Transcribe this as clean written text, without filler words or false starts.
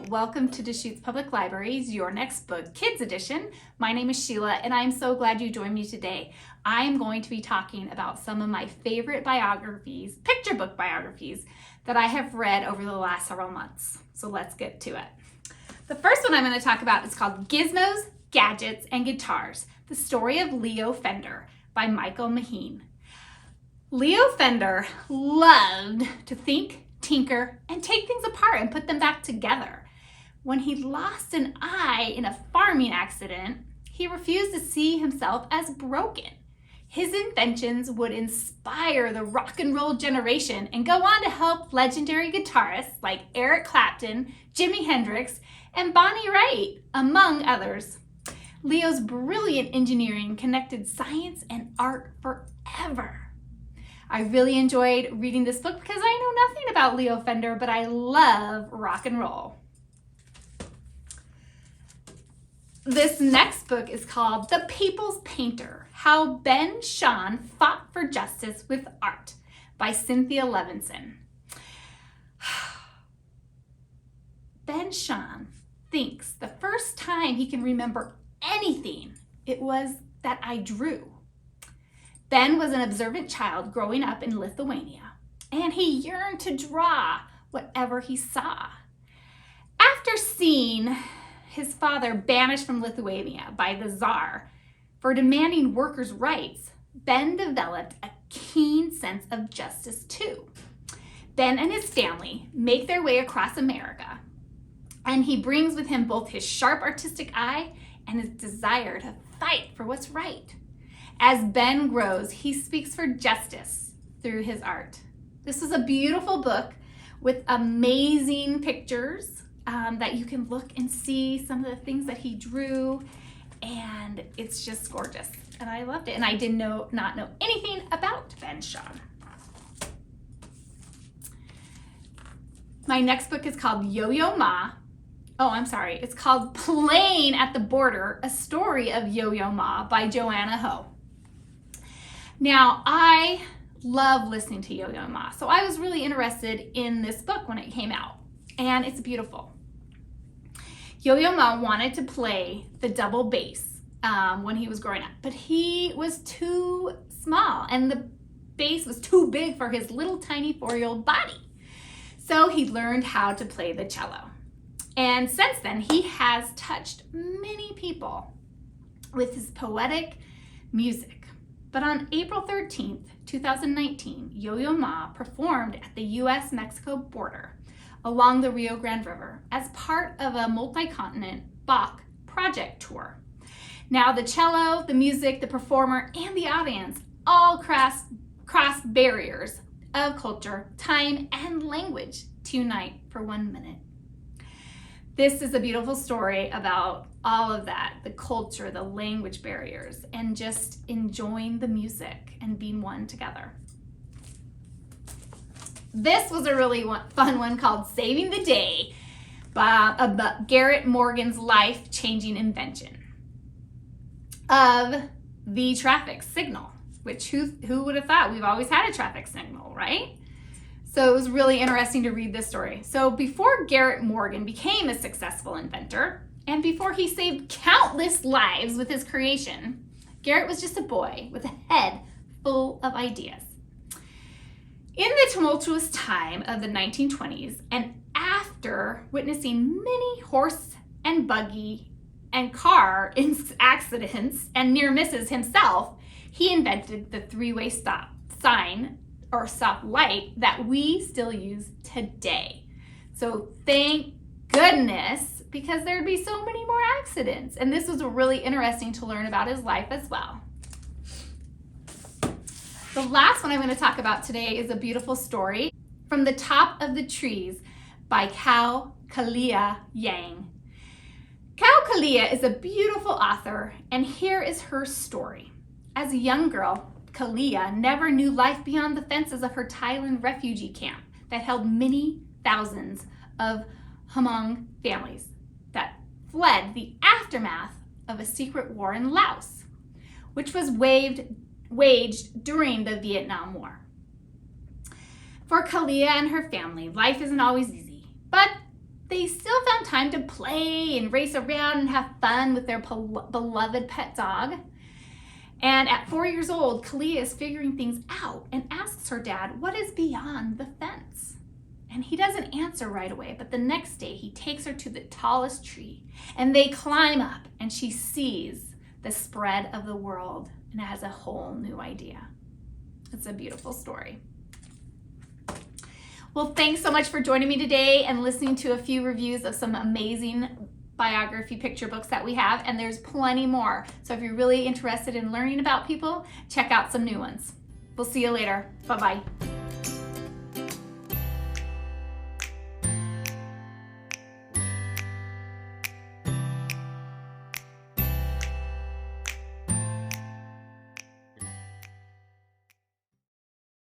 welcome to Deschutes Public Library's Your Next Book Kids Edition. My name is Sheila and I'm so glad you joined me today. I'm going to be talking about some of my favorite biographies, picture book biographies, that I have read over the last several months. So let's get to it. The first one I'm going to talk about is called Gizmos, Gadgets, and Guitars, The Story of Leo Fender by Michael Maheen. Leo Fender loved to think, tinker, and take things apart and put them back together. When he lost an eye in a farming accident, he refused to see himself as broken. His inventions would inspire the rock and roll generation and go on to help legendary guitarists like Eric Clapton, Jimi Hendrix, and Bonnie Raitt, among others. Leo's brilliant engineering connected science and art forever. I really enjoyed reading this book because I know nothing about Leo Fender, but I love rock and roll. This next book is called The People's Painter, How Ben Shahn Fought for Justice with Art by Cynthia Levinson. Ben Shahn thinks the first time he can remember anything, it was that I drew. Ben was an observant child growing up in Lithuania, and he yearned to draw whatever he saw. After seeing his father banished from Lithuania by the Tsar for demanding workers' rights, Ben developed a keen sense of justice too. Ben and his family make their way across America, and he brings with him both his sharp artistic eye and his desire to fight for what's right. As Ben grows, he speaks for justice through his art. This is a beautiful book with amazing pictures that you can look and see some of the things that he drew, and it's just gorgeous. And I loved it, and I did not know anything about Ben Shahn. My next book is called Yo-Yo Ma. It's called Playing at the Border, A Story of Yo-Yo Ma by Joanna Ho. Now, I love listening to Yo-Yo Ma, so I was really interested in this book when it came out, and it's beautiful. Yo-Yo Ma wanted to play the double bass when he was growing up, but he was too small, and the bass was too big for his little tiny 4-year-old body. So he learned how to play the cello. And since then, he has touched many people with his poetic music. But on April 13th, 2019, Yo-Yo Ma performed at the U.S.-Mexico border along the Rio Grande River as part of a multi-continent Bach project tour. Now, the cello, the music, the performer, and the audience all cross barriers of culture, time, and language to unite for 1 minute. This is a beautiful story about all of that, the culture, the language barriers, and just enjoying the music and being one together. This was a really fun one called Saving the Day about Garrett Morgan's life-changing invention of the traffic signal, which who would have thought? We've always had a traffic signal, right? So it was really interesting to read this story. So before Garrett Morgan became a successful inventor, and before he saved countless lives with his creation, Garrett was just a boy with a head full of ideas. In the tumultuous time of the 1920s, and after witnessing many horse and buggy and car accidents and near misses himself, he invented the three-way stop sign or stop light that we still use today. So thank goodness, because there'd be so many more accidents. And this was really interesting to learn about his life as well. The last one I'm going to talk about today is a beautiful story, From the Top of the Trees by Cao Kalia Yang. Cao Kalia is a beautiful author, and here is her story. As a young girl, Kalia never knew life beyond the fences of her Thailand refugee camp that held many thousands of Hmong families that fled the aftermath of a secret war in Laos, which was waged during the Vietnam War. For Kalia and her family, life isn't always easy, but they still found time to play and race around and have fun with their beloved pet dog. And at 4 years old, Kalia is figuring things out and asks her dad, what is beyond the fence? And he doesn't answer right away, but the next day he takes her to the tallest tree and they climb up and she sees the spread of the world and has a whole new idea. It's a beautiful story. Well, thanks so much for joining me today and listening to a few reviews of some amazing biography picture books that we have, and there's plenty more. So if you're really interested in learning about people, check out some new ones. We'll see you later. Bye-bye.